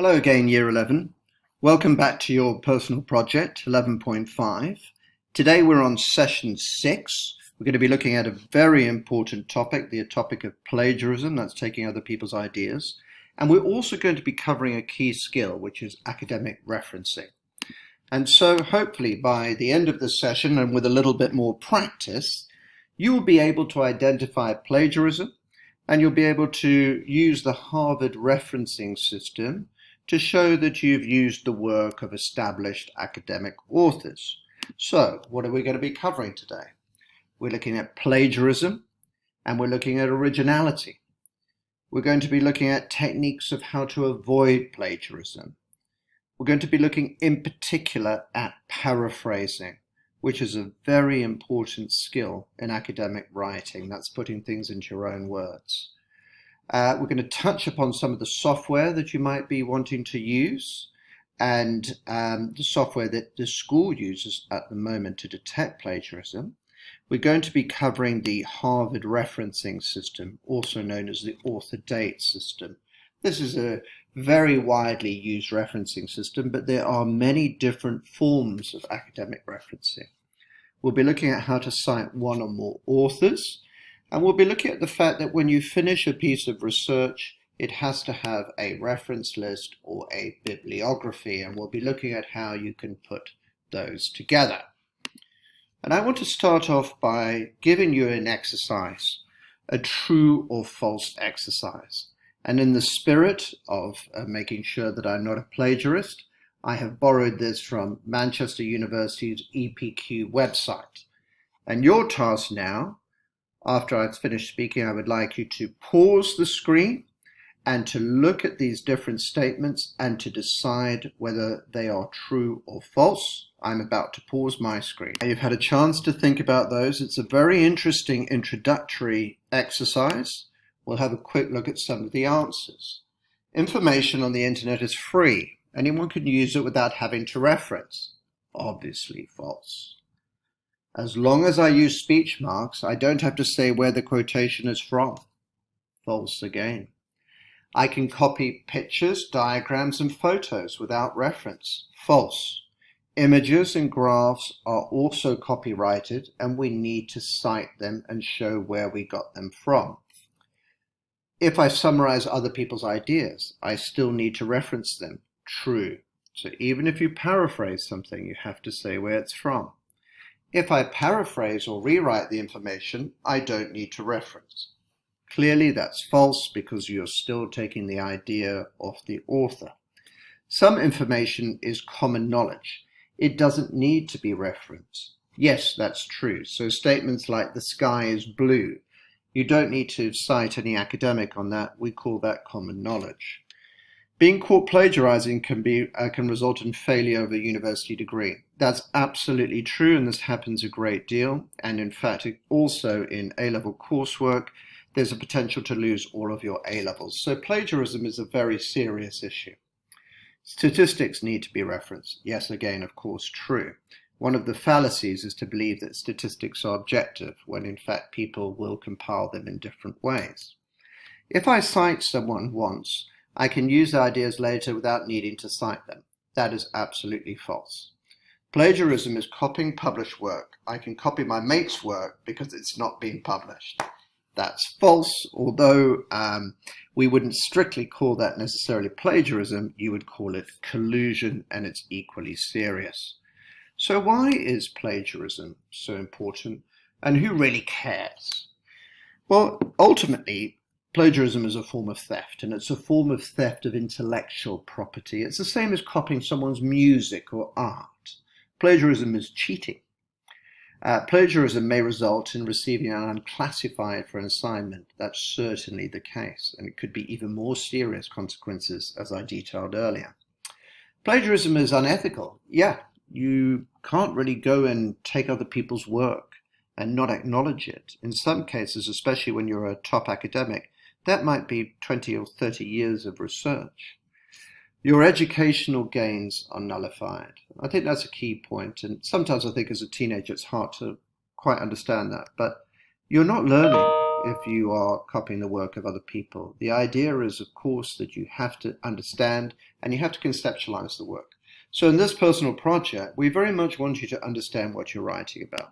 Hello again, Year 11. Welcome back to your personal project, 11.5. Today we're on session 6. We're going to be looking at a very important topic, the topic of plagiarism, that's taking other people's ideas. And we're also going to be covering a key skill, which is academic referencing. And so hopefully by the end of this session, and with a little bit more practice, you will be able to identify plagiarism, and you'll be able to use the Harvard referencing system to show that you've used the work of established academic authors. So, what are we going to be covering today? We're looking at plagiarism, and we're looking at originality. We're going to be looking at techniques of how to avoid plagiarism. We're going to be looking in particular at paraphrasing, which is a very important skill in academic writing. That's putting things into your own words. We're going to touch upon some of the software that you might be wanting to use and the software that the school uses at the moment to detect plagiarism. We're going to be covering the Harvard referencing system, also known as the author date system. This is a very widely used referencing system, but there are many different forms of academic referencing. We'll be looking at how to cite one or more authors. And we'll be looking at the fact that when you finish a piece of research, it has to have a reference list or a bibliography, and we'll be looking at how you can put those together. And I want to start off by giving you an exercise, a true or false exercise. And in the spirit of making sure that I'm not a plagiarist, I have borrowed this from Manchester University's EPQ website. And your task now, after I've finished speaking, I would like you to pause the screen and to look at these different statements and to decide whether they are true or false. I'm about to pause my screen. You've had a chance to think about those. It's a very interesting introductory exercise. We'll have a quick look at some of the answers. Information on the internet is free. Anyone can use it without having to reference. Obviously false. As long as I use speech marks, I don't have to say where the quotation is from. False again. I can copy pictures, diagrams, and photos without reference. False. Images and graphs are also copyrighted, and we need to cite them and show where we got them from. If I summarize other people's ideas, I still need to reference them. True. So even if you paraphrase something, you have to say where it's from. If I paraphrase or rewrite the information, I don't need to reference. Clearly that's false because you're still taking the idea of the author. Some information is common knowledge. It doesn't need to be referenced. Yes, that's true. So statements like the sky is blue, you don't need to cite any academic on that. We call that common knowledge. Being caught plagiarizing can result in failure of a university degree. That's absolutely true, and this happens a great deal. And in fact, also in A-level coursework, there's a potential to lose all of your A-levels. So plagiarism is a very serious issue. Statistics need to be referenced. Yes, again, of course, true. One of the fallacies is to believe that statistics are objective, when in fact people will compile them in different ways. If I cite someone once, I can use ideas later without needing to cite them. That is absolutely false. Plagiarism is copying published work. I can copy my mate's work because it's not being published. That's false, although we wouldn't strictly call that necessarily plagiarism. You would call it collusion, and it's equally serious. So why is plagiarism so important, and who really cares? Well, ultimately, plagiarism is a form of theft, and it's a form of theft of intellectual property. It's the same as copying someone's music or art. Plagiarism is cheating. Plagiarism may result in receiving an unclassified for an assignment. That's certainly the case, and it could be even more serious consequences, as I detailed earlier. Plagiarism is unethical. Yeah, you can't really go and take other people's work and not acknowledge it. In some cases, especially when you're a top academic, that might be 20 or 30 years of research. Your educational gains are nullified. I think that's a key point, and sometimes I think as a teenager it's hard to quite understand that, but you're not learning, if you are copying the work of other people. The idea is, of course, that you have to understand and you have to conceptualize the work. So in this personal project, we very much want you to understand what you're writing about.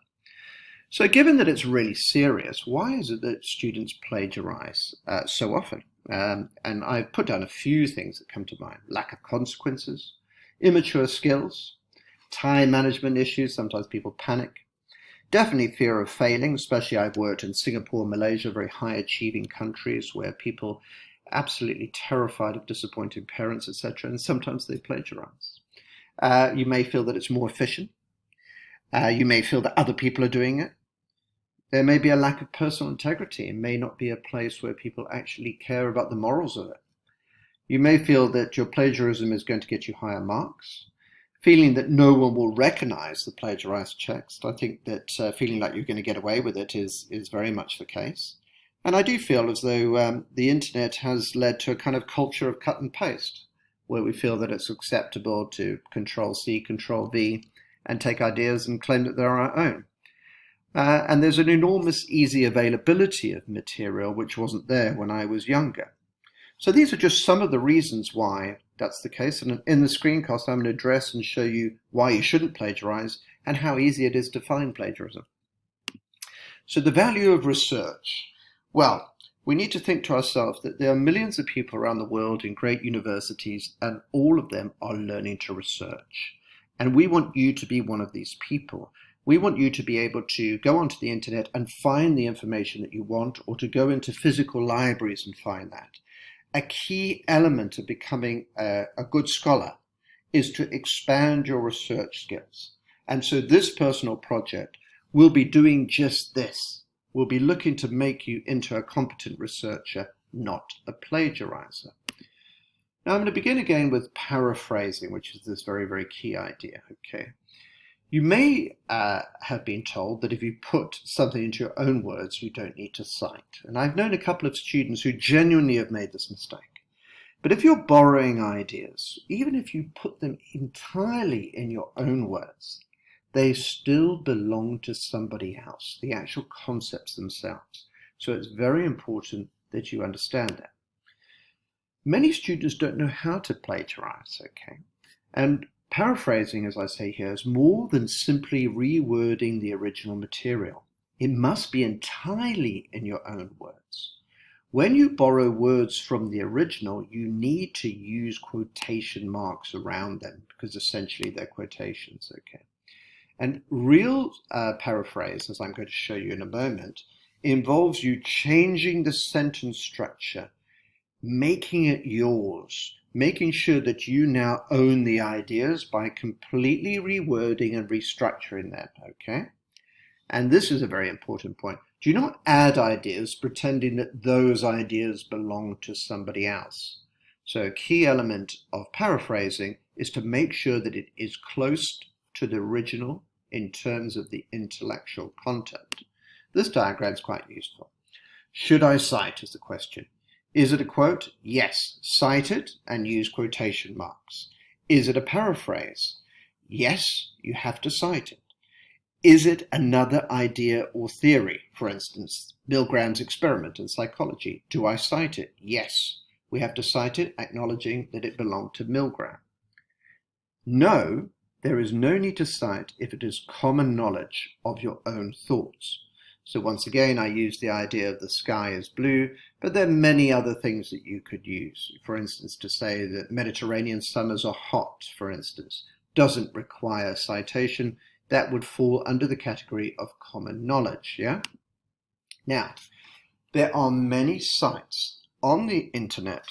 So given that it's really serious, why is it that students plagiarize so often? And I've put down a few things that come to mind. Lack of consequences, immature skills, time management issues, sometimes people panic. Definitely fear of failing, especially I've worked in Singapore, Malaysia, very high achieving countries where people are absolutely terrified of disappointing parents, etc. And sometimes they plagiarize. You may feel that it's more efficient. You may feel that other people are doing it. There may be a lack of personal integrity. It may not be a place where people actually care about the morals of it. You may feel that your plagiarism is going to get you higher marks. Feeling that no one will recognize the plagiarized text. I think that feeling like you're going to get away with it is very much the case. And I do feel as though the internet has led to a kind of culture of cut and paste, where we feel that it's acceptable to Control-C, Control-V, and take ideas and claim that they're our own. And there's an enormous easy availability of material which wasn't there when I was younger. So these are just some of the reasons why that's the case. And in the screencast, I'm going to address and show you why you shouldn't plagiarize and how easy it is to find plagiarism. So the value of research. Well, we need to think to ourselves that there are millions of people around the world in great universities, and all of them are learning to research. And we want you to be one of these people. We want you to be able to go onto the internet and find the information that you want, or to go into physical libraries and find that. A key element of becoming a good scholar is to expand your research skills. And so this personal project will be doing just this. We'll be looking to make you into a competent researcher, not a plagiarizer. Now I'm going to begin again with paraphrasing, which is this very, very key idea. Okay. You may have been told that if you put something into your own words, you don't need to cite. And I've known a couple of students who genuinely have made this mistake. But if you're borrowing ideas, even if you put them entirely in your own words, they still belong to somebody else, the actual concepts themselves. So it's very important that you understand that. Many students don't know how to plagiarize, okay? And paraphrasing, as I say here, is more than simply rewording the original material. It must be entirely in your own words. When you borrow words from the original, you need to use quotation marks around them because essentially they're quotations, okay? And real paraphrase, as I'm going to show you in a moment, involves you changing the sentence structure, making it yours, making sure that you now own the ideas by completely rewording and restructuring them, okay? And this is a very important point. Do not add ideas pretending that those ideas belong to somebody else. So a key element of paraphrasing is to make sure that it is close to the original in terms of the intellectual content. This diagram is quite useful. Should I cite is the question. Is it a quote? Yes, cite it and use quotation marks. Is it a paraphrase? Yes, you have to cite it. Is it another idea or theory? For instance, Milgram's experiment in psychology. Do I cite it? Yes, we have to cite it, acknowledging that it belonged to Milgram. No, there is no need to cite if it is common knowledge of your own thoughts. So once again, I use the idea of the sky is blue, but there are many other things that you could use. For instance, to say that Mediterranean summers are hot, for instance, doesn't require citation. That would fall under the category of common knowledge, yeah? Now, there are many sites on the internet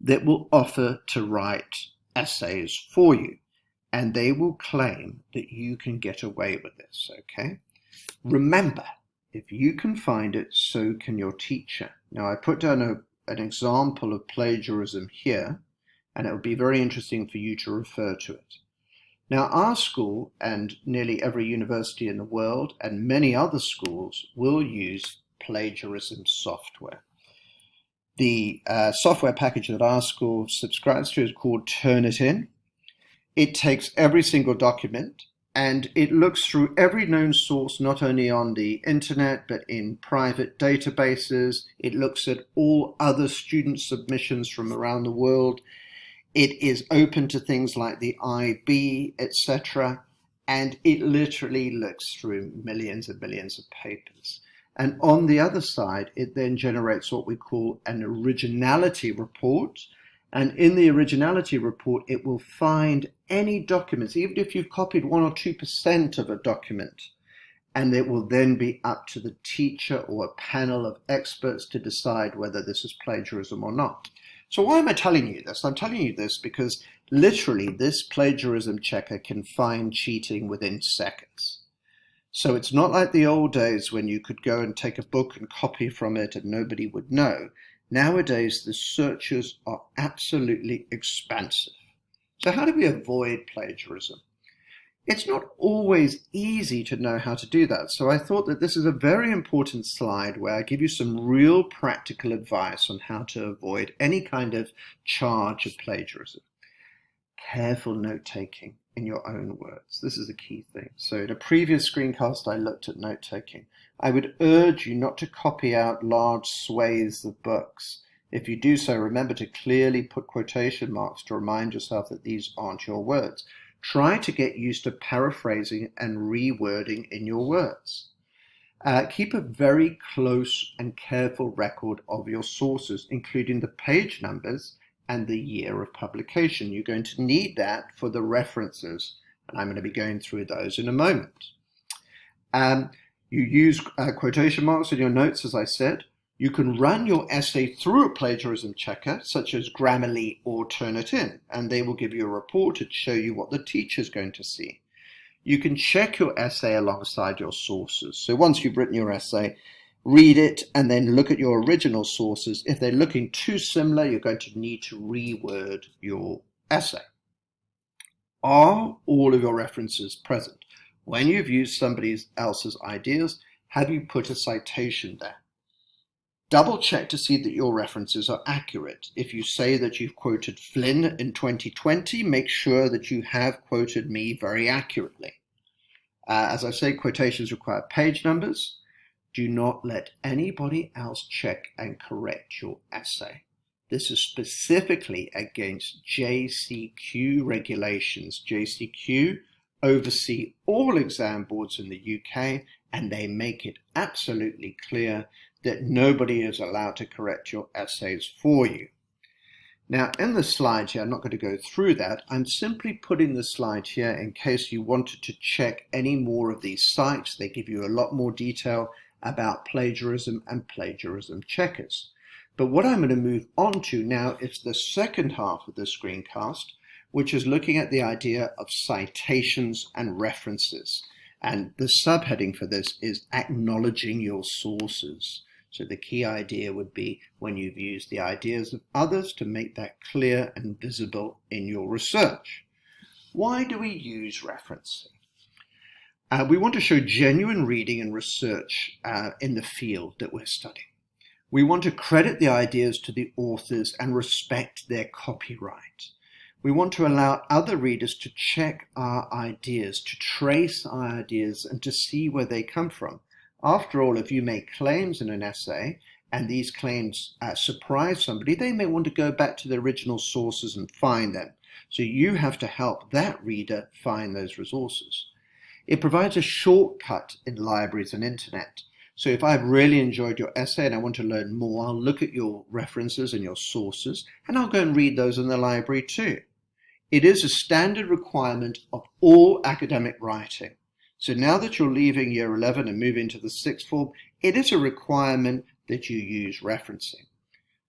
that will offer to write essays for you, and they will claim that you can get away with this, okay? Remember, if you can find it, so can your teacher. Now, I put down an example of plagiarism here, and it would be very interesting for you to refer to it. Now, our school and nearly every university in the world and many other schools will use plagiarism software. The software package that our school subscribes to is called Turnitin. It takes every single document And it looks through every known source, not only on the internet, but in private databases. It looks at all other student submissions from around the world. It is open to things like the IB, etc. And it literally looks through millions and millions of papers. And on the other side, it then generates what we call an originality report. And in the originality report, it will find any documents, even if you've copied 1 or 2% of a document, and it will then be up to the teacher or a panel of experts to decide whether this is plagiarism or not. So why am I telling you this? I'm telling you this because literally this plagiarism checker can find cheating within seconds. So it's not like the old days when you could go and take a book and copy from it and nobody would know. Nowadays, the searches are absolutely expansive. So how do we avoid plagiarism? It's not always easy to know how to do that. So I thought that this is a very important slide where I give you some real practical advice on how to avoid any kind of charge of plagiarism. Careful note-taking in your own words. This is a key thing. So in a previous screencast, I looked at note-taking. I would urge you not to copy out large swathes of books. If you do so, remember to clearly put quotation marks to remind yourself that these aren't your words. Try to get used to paraphrasing and rewording in your words. Keep a very close and careful record of your sources, including the page numbers and the year of publication. You're going to need that for the references, and I'm going to be going through those in a moment. You use quotation marks in your notes, as I said. You can run your essay through a plagiarism checker, such as Grammarly or Turnitin, and they will give you a report to show you what the teacher is going to see. You can check your essay alongside your sources. So once you've written your essay, read it and then look at your original sources. If they're looking too similar, you're going to need to reword your essay. Are all of your references present? When you've used somebody else's ideas, have you put a citation there? Double check to see that your references are accurate. If you say that you've quoted Flynn in 2020, make sure that you have quoted me very accurately. As I say, quotations require page numbers. Do not let anybody else check and correct your essay. This is specifically against JCQ regulations. JCQ oversee all exam boards in the UK, and they make it absolutely clear that nobody is allowed to correct your essays for you. Now, in the slide here, I'm not going to go through that. I'm simply putting the slide here in case you wanted to check any more of these sites. They give you a lot more detail about plagiarism and plagiarism checkers. But what I'm going to move on to now is the second half of the screencast, which is looking at the idea of citations and references. And the subheading for this is acknowledging your sources. So the key idea would be when you've used the ideas of others to make that clear and visible in your research. Why do we use referencing? We want to show genuine reading and research in the field that we're studying. We want to credit the ideas to the authors and respect their copyright. We want to allow other readers to check our ideas, to trace our ideas, and to see where they come from. After all, if you make claims in an essay and these claims surprise somebody, they may want to go back to the original sources and find them. So you have to help that reader find those resources. It provides a shortcut in libraries and internet. So if I've really enjoyed your essay and I want to learn more, I'll look at your references and your sources, and I'll go and read those in the library too. It is a standard requirement of all academic writing. So now that you're leaving year 11 and moving to the sixth form, it is a requirement that you use referencing.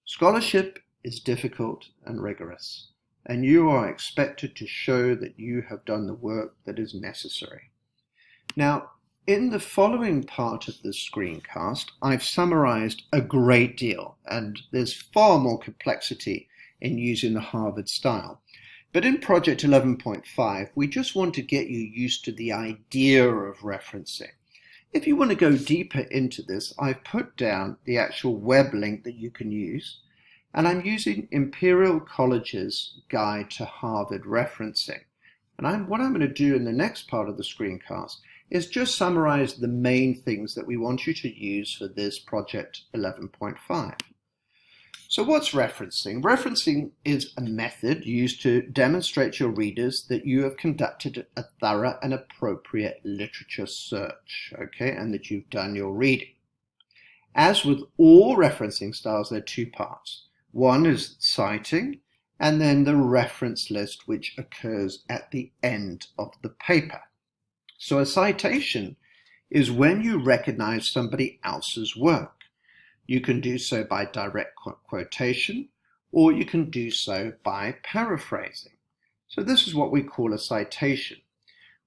Scholarship is difficult and rigorous, and you are expected to show that you have done the work that is necessary. Now, in the following part of this screencast, I've summarized a great deal, and there's far more complexity in using the Harvard style. But in Project 11.5, we just want to get you used to the idea of referencing. If you want to go deeper into this, I've put down the actual web link that you can use, and I'm using Imperial College's Guide to Harvard Referencing. And what I'm going to do in the next part of the screencast is just summarize the main things that we want you to use for this project 11.5. So what's referencing? Referencing is a method used to demonstrate to your readers that you have conducted a thorough and appropriate literature search, okay, and that you've done your reading. As with all referencing styles, there are two parts. One is citing, and then the reference list, which occurs at the end of the paper. So a citation is when you recognize somebody else's work. You can do so by direct quotation, or you can do so by paraphrasing. So this is what we call a citation.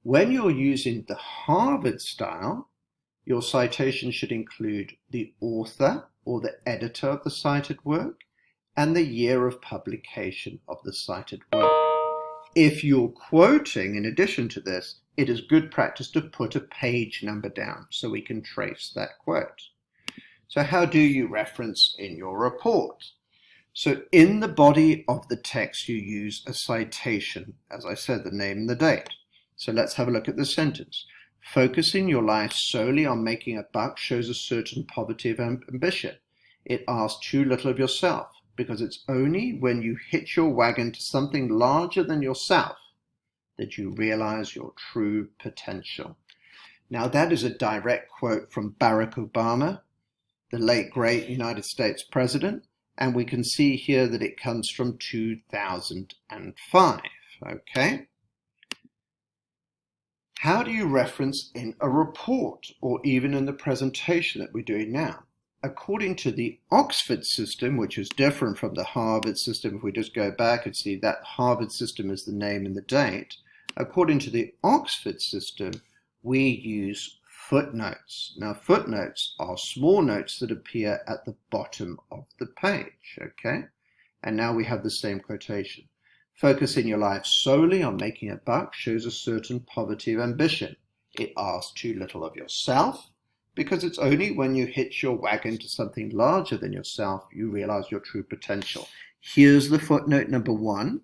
When you're using the Harvard style, your citation should include the author or the editor of the cited work and the year of publication of the cited work. If you're quoting, in addition to this, it is good practice to put a page number down so we can trace that quote. So how do you reference in your report? So in the body of the text, you use a citation, as I said, the name and the date. So let's have a look at the sentence. Focusing your life solely on making a buck shows a certain poverty of ambition. It asks too little of yourself, because it's only when you hitch your wagon to something larger than yourself that you realize your true potential. Now that is a direct quote from Barack Obama, the late great United States President, and we can see here that it comes from 2005, okay? How do you reference in a report or even in the presentation that we're doing now? According to the Oxford system, which is different from the Harvard system, if we just go back and see that Harvard system is the name and the date, according to the Oxford system, we use footnotes. Now, footnotes are small notes that appear at the bottom of the page, okay? And now we have the same quotation. Focusing your life solely on making a buck shows a certain poverty of ambition. It asks too little of yourself, because it's only when you hitch your wagon to something larger than yourself you realize your true potential. Here's the footnote number 1.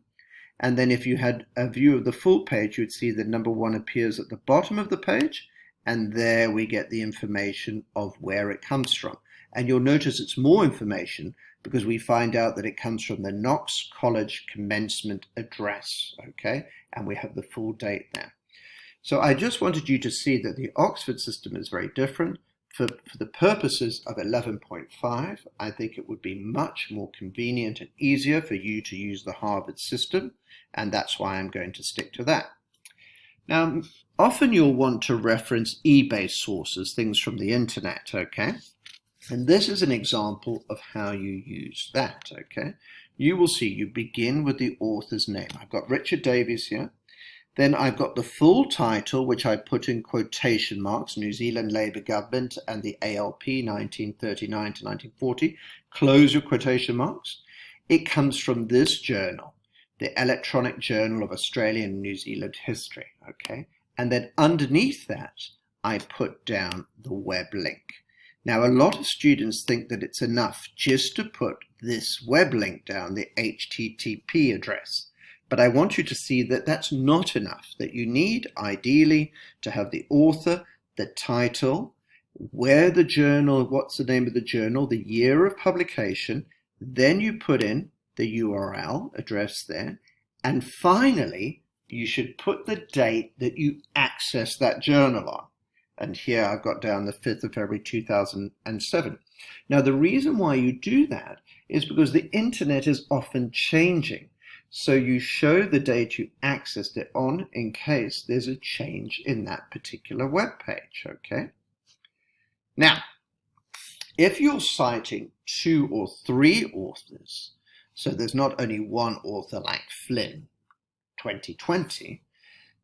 And then if you had a view of the full page, you'd see that number 1 appears at the bottom of the page. And there we get the information of where it comes from. And you'll notice it's more information because we find out that it comes from the Knox College commencement address, okay? And we have the full date there. So I just wanted you to see that the Oxford system is very different. For the purposes of 11.5, I think it would be much more convenient and easier for you to use the Harvard system, and that's why I'm going to stick to that. Now, often you'll want to reference eBay sources, things from the internet, okay? And this is an example of how you use that, okay? You will see you begin with the author's name. I've got Richard Davies here. Then I've got the full title, which I put in quotation marks, New Zealand Labour Government and the ALP 1939 to 1940. Close your quotation marks. It comes from this journal, the Electronic Journal of Australian and New Zealand History, okay? And then underneath that, I put down the web link. Now, a lot of students think that it's enough just to put this web link down, the HTTP address. But I want you to see that that's not enough, that you need, ideally, to have the author, the title, where the journal, what's the name of the journal, the year of publication, then you put in the URL address there, and finally, you should put the date that you access that journal on. And here I've got down the 5th of February 2007. Now, the reason why you do that is because the internet is often changing. So you show the date you accessed it on in case there's a change in that particular web page, okay? Now, if you're citing 2 or 3 authors, so there's not only one author like Flynn 2020,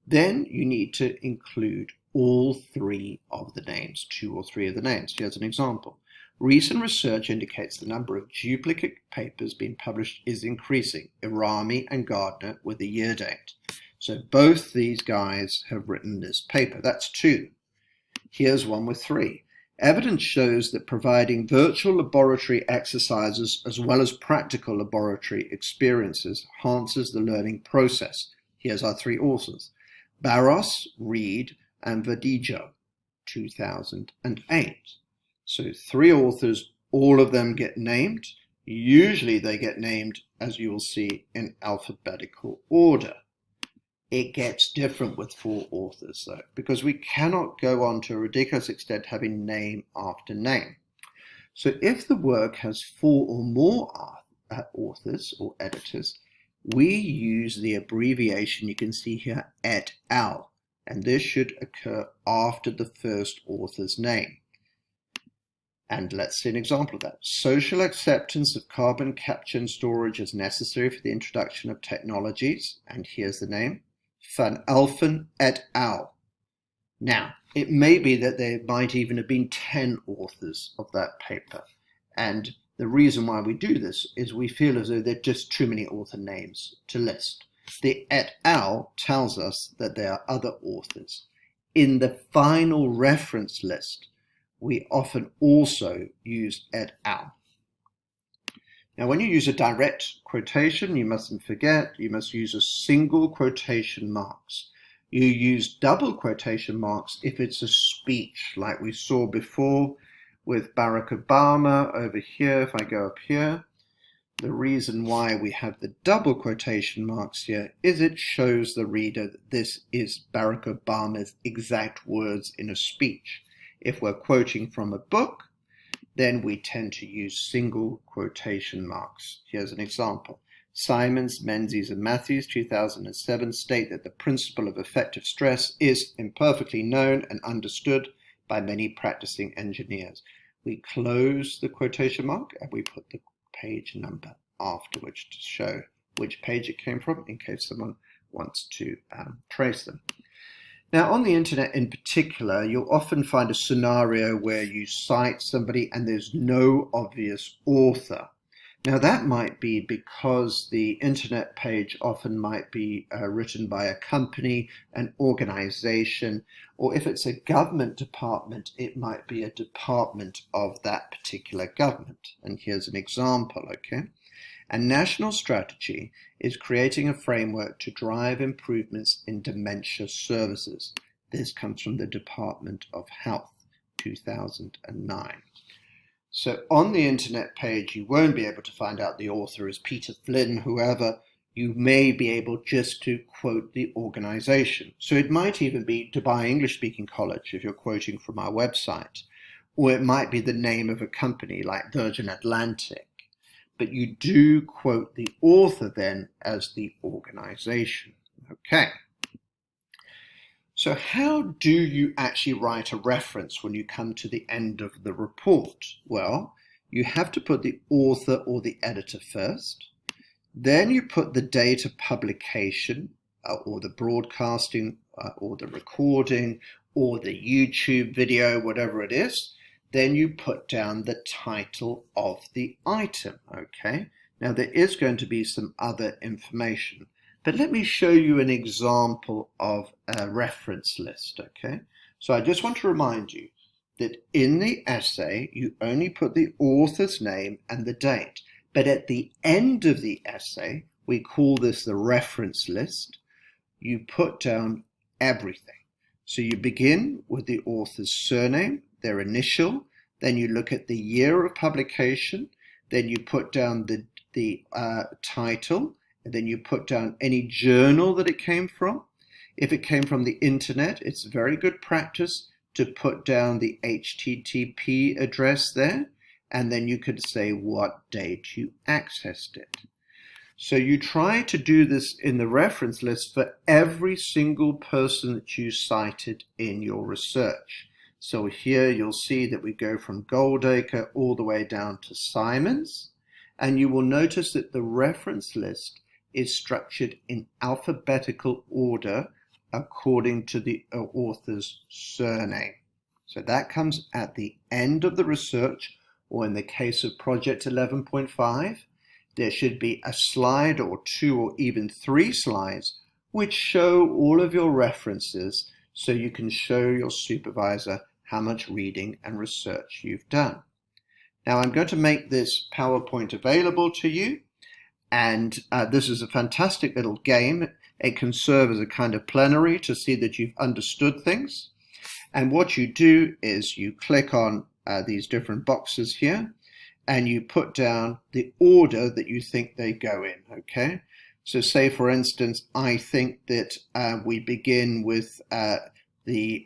then you need to include all 3 of the names, 2 or 3 of the names. Here's an example. Recent research indicates the number of duplicate papers being published is increasing. Irami and Gardner with the year date. So both these guys have written this paper. That's 2. Here's one with 3. Evidence shows that providing virtual laboratory exercises as well as practical laboratory experiences enhances the learning process. Here's our three authors: Barros, Reed, and Verdejo, 2008. So three authors, all of them get named. Usually they get named, as you will see, in alphabetical order. It gets different with four authors, though, because we cannot go on to a ridiculous extent having name after name. So if the work has four or more authors or editors, we use the abbreviation you can see here, et al., and this should occur after the first author's name. And let's see an example of that. Social acceptance of carbon capture and storage is necessary for the introduction of technologies, and here's the name, Van Alphen et al. Now, it may be that there might even have been 10 authors of that paper, and the reason why we do this is we feel as though there are just too many author names to list. The et al. Tells us that there are other authors. In the final reference list, we often also use et al. Now, when you use a direct quotation, you mustn't forget, you must use a single quotation marks. You use double quotation marks if it's a speech, like we saw before with Barack Obama over here. If I go up here, the reason why we have the double quotation marks here is it shows the reader that this is Barack Obama's exact words in a speech. If we're quoting from a book, then we tend to use single quotation marks. Here's an example. Simons, Menzies, and Matthews, 2007, state that the principle of effective stress is imperfectly known and understood by many practicing engineers. We close the quotation mark and we put the page number afterwards to show which page it came from in case someone wants to trace them. Now, on the internet in particular, you'll often find a scenario where you cite somebody and there's no obvious author. Now, that might be because the internet page often might be written by a company, an organization, or if it's a government department, it might be a department of that particular government. And here's an example, okay? A national strategy is creating a framework to drive improvements in dementia services. This comes from the Department of Health, 2009. So on the internet page, you won't be able to find out the author is Peter Flynn, whoever. You may be able just to quote the organization. So it might even be Dubai English Speaking College if you're quoting from our website, or it might be the name of a company like Virgin Atlantic. But you do quote the author then as the organization. Okay. So how do you actually write a reference when you come to the end of the report? Well, you have to put the author or the editor first. Then you put the date of publication or the broadcasting or the recording or the YouTube video, whatever it is. Then you put down the title of the item, okay? Now, there is going to be some other information, but let me show you an example of a reference list, okay? So I just want to remind you that in the essay, you only put the author's name and the date, but at the end of the essay, we call this the reference list, you put down everything. So you begin with the author's surname, their initial, then you look at the year of publication, then you put down the title, and then you put down any journal that it came from. If it came from the internet, it's very good practice to put down the HTTP address there, and then you could say what date you accessed it. So you try to do this in the reference list for every single person that you cited in your research. So here you'll see that we go from Goldacre all the way down to Simons, and you will notice that the reference list is structured in alphabetical order according to the author's surname. So that comes at the end of the research, or in the case of Project 11.5, there should be a slide or two or even three slides which show all of your references so you can show your supervisor how much reading and research you've done. Now I'm going to make this PowerPoint available to you, and this is a fantastic little game. It can serve as a kind of plenary to see that you've understood things. And what you do is you click on these different boxes here, and you put down the order that you think they go in, okay? So say, for instance, I think that we begin with the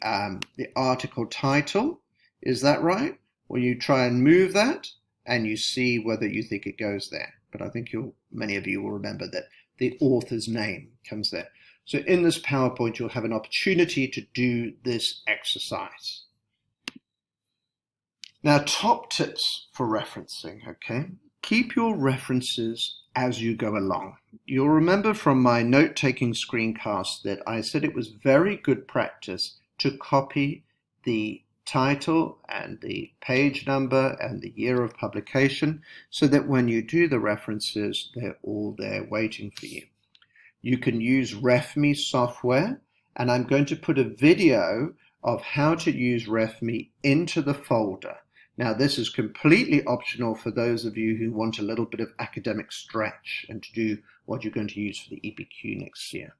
article title. Is that right? Well, you try and move that, and you see whether you think it goes there. But I think many of you will remember that the author's name comes there. So in this PowerPoint, you'll have an opportunity to do this exercise. Now, top tips for referencing, okay? Keep your references as you go along. You'll remember from my note-taking screencast that I said it was very good practice to copy the title and the page number and the year of publication so that when you do the references, they're all there waiting for you. You can use RefMe software, and I'm going to put a video of how to use RefMe into the folder. Now, this is completely optional for those of you who want a little bit of academic stretch and to do what you're going to use for the EPQ next year.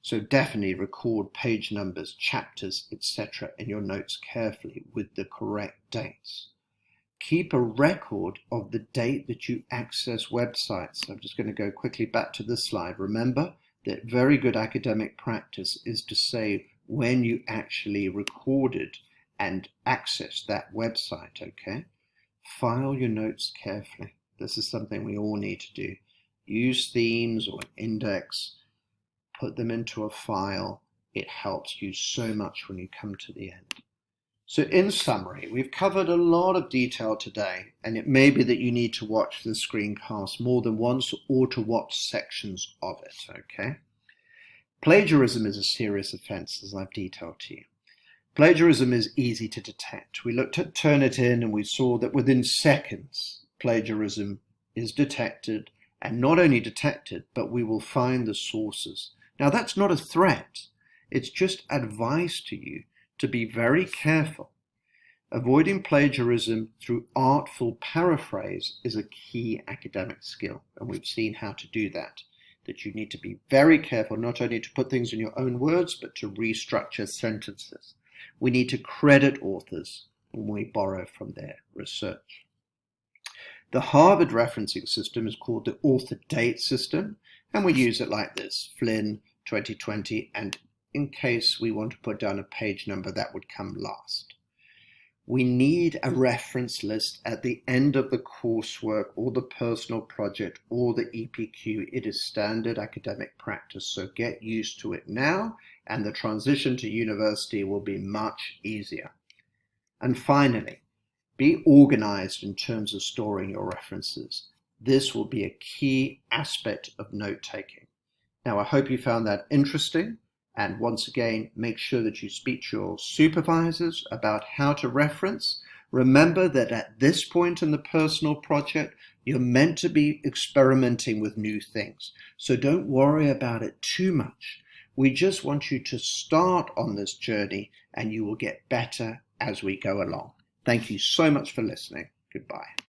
So definitely record page numbers, chapters, etc. in your notes carefully with the correct dates. Keep a record of the date that you access websites. I'm just going to go quickly back to this slide. Remember that very good academic practice is to say when you actually recorded and access that website, okay? File your notes carefully. This is something we all need to do. Use themes or an index, put them into a file. It helps you so much when you come to the end. So in summary, we've covered a lot of detail today, and it may be that you need to watch the screencast more than once or to watch sections of it, okay? Plagiarism is a serious offense, as I've detailed to you. Plagiarism is easy to detect. We looked at Turnitin and we saw that within seconds, plagiarism is detected, and not only detected, but we will find the sources. Now, that's not a threat. It's just advice to you to be very careful. Avoiding plagiarism through artful paraphrase is a key academic skill, and we've seen how to do that. That you need to be very careful, not only to put things in your own words, but to restructure sentences. We need to credit authors when we borrow from their research. The Harvard referencing system is called the author date system, and we use it like this: Flynn 2020, and in case we want to put down a page number, that would come last. We need a reference list at the end of the coursework or the personal project or the EPQ. It is standard academic practice, so get used to it now, and the transition to university will be much easier. And finally, be organized in terms of storing your references. This will be a key aspect of note-taking. Now, I hope you found that interesting. And once again, make sure that you speak to your supervisors about how to reference. Remember that at this point in the personal project, you're meant to be experimenting with new things. So don't worry about it too much. We just want you to start on this journey, and you will get better as we go along. Thank you so much for listening. Goodbye.